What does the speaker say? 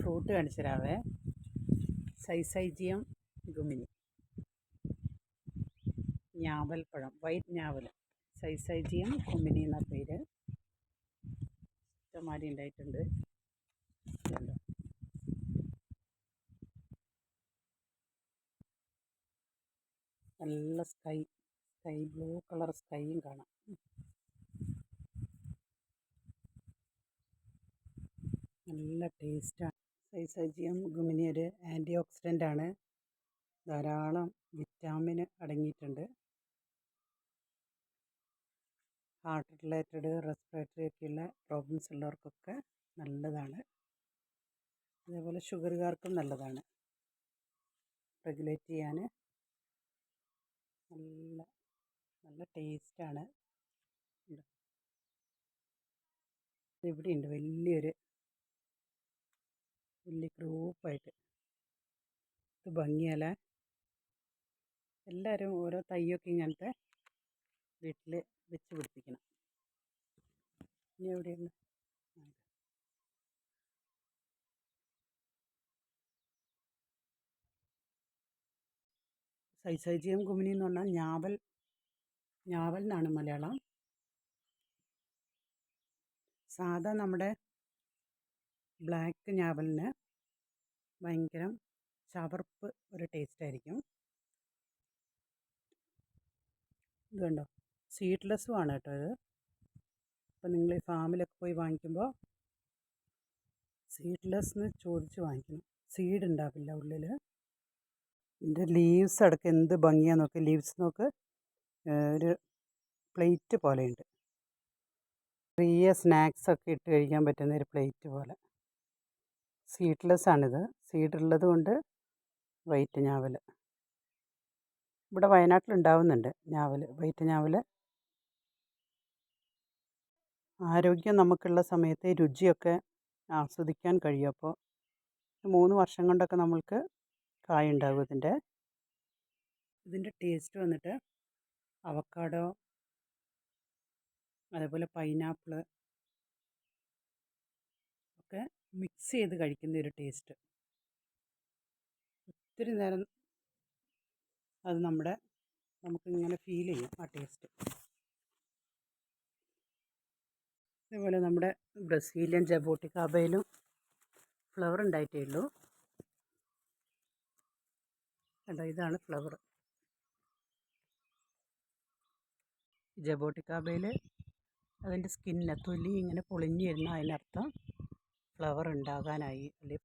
Fruit കാണിച്ചു തരാവേ. സൈസൈജിയം ഗുമിനി, ഞാവൽപ്പഴം, white ഞാവൽ. സൈസൈജിയം ഗുമിനി എന്ന പേര്. ഇഷ്ടംമാതിരി ഉണ്ടായിട്ടുണ്ട്. നല്ല സ്കൈ ബ്ലൂ കളർ സ്കൈയും കാണാം. നല്ല ടേസ്റ്റാണ്. സൈസൈജിയം ഗുമിനി ഒരു ആൻറ്റി ഓക്സിഡൻ്റ് ആണ്. ധാരാളം വിറ്റാമിൻ അടങ്ങിയിട്ടുണ്ട്. ഹാർട്ട് റിലേറ്റഡ്, റെസ്പിറേറ്ററി ഒക്കെയുള്ള പ്രോബ്ലംസ് ഉള്ളവർക്കൊക്കെ നല്ലതാണ്. അതേപോലെ ഷുഗറുകാർക്കും നല്ലതാണ്. റെഗുലേറ്റ് ചെയ്യാൻ നല്ല ടേസ്റ്റാണ്. ഇവിടെയുണ്ട് വലിയ ഗ്രൂപ്പായിട്ട്. ഇത് ഭംഗിയല്ലേ. എല്ലാവരും ഓരോ തൈയൊക്കെ ഇങ്ങനത്തെ വീട്ടിൽ വെച്ച് പിടിപ്പിക്കണം. ഇനി എവിടെയാണ് സൈസൈജിയം ഗുമിനി എന്ന് പറഞ്ഞാൽ ഞാവൽ എന്നാണ് മലയാളം. സാധാ നമ്മുടെ ബ്ലാക്ക് ഞാവലിന് ഭയങ്കര ചവർപ്പ് ഒരു ടേസ്റ്റായിരിക്കും. ഇത് കണ്ടോ, സീഡ്ലെസ്സും ആണ് കേട്ടോ ഇത്. അപ്പം നിങ്ങൾ ഈ ഫാമിലൊക്കെ പോയി വാങ്ങിക്കുമ്പോൾ സീഡ്ലെസ്ന്ന് ചോദിച്ച് വാങ്ങിക്കണം. സീഡ് ഉണ്ടാവില്ല ഉള്ളിൽ. ഇതിൻ്റെ ലീവ്സ് അടക്കം എന്ത് ഭംഗിയാന്ന് നോക്ക്. ലീവ്സ് നോക്ക്, ഒരു പ്ലേറ്റ് പോലെയുണ്ട്. ചെറിയ സ്നാക്സൊക്കെ ഇട്ട് കഴിക്കാൻ പറ്റുന്ന ഒരു പ്ലേറ്റ് പോലെ. സീഡ്ലെസ് ആണിത്. സീഡുള്ളത് കൊണ്ട് വൈറ്റ് ഞാവൽ. ഇവിടെ വയനാട്ടിലുണ്ടാവുന്നുണ്ട് ഞാവൽ, വൈറ്റ് ഞാവൽ. ആരോഗ്യം നമുക്കുള്ള സമയത്ത് രുചിയൊക്കെ ആസ്വദിക്കാൻ കഴിയും. അപ്പോൾ 3 വർഷം കൊണ്ടൊക്കെ നമ്മൾക്ക് കായുണ്ടാകും ഇതിൻ്റെ ടേസ്റ്റ് വന്നിട്ട് അവക്കാഡോ, അതേപോലെ പൈനാപ്പിൾ ഒക്കെ മിക്സ് ചെയ്ത് കഴിക്കുന്ന ഒരു ടേസ്റ്റ്. ഒത്തിരി നേരം അത് നമുക്കിങ്ങനെ ഫീൽ ചെയ്യും ആ ടേസ്റ്റ്. അതേപോലെ നമ്മുടെ ബ്രസീലിയൻ ജബോട്ടിക്കാബയിലും ഫ്ലവർ ഉണ്ടായിട്ടേ ഉള്ളൂ. കണ്ടോ, ഇതാണ് ഫ്ലവർ. ജബോട്ടിക്കാബയിൽ അതിൻ്റെ തൊലി ഇങ്ങനെ പൊളിഞ്ഞു വരുന്ന അതിനർത്ഥം ഫ്ലവർ ഉണ്ടാകാനായി, അല്ലെങ്കിൽ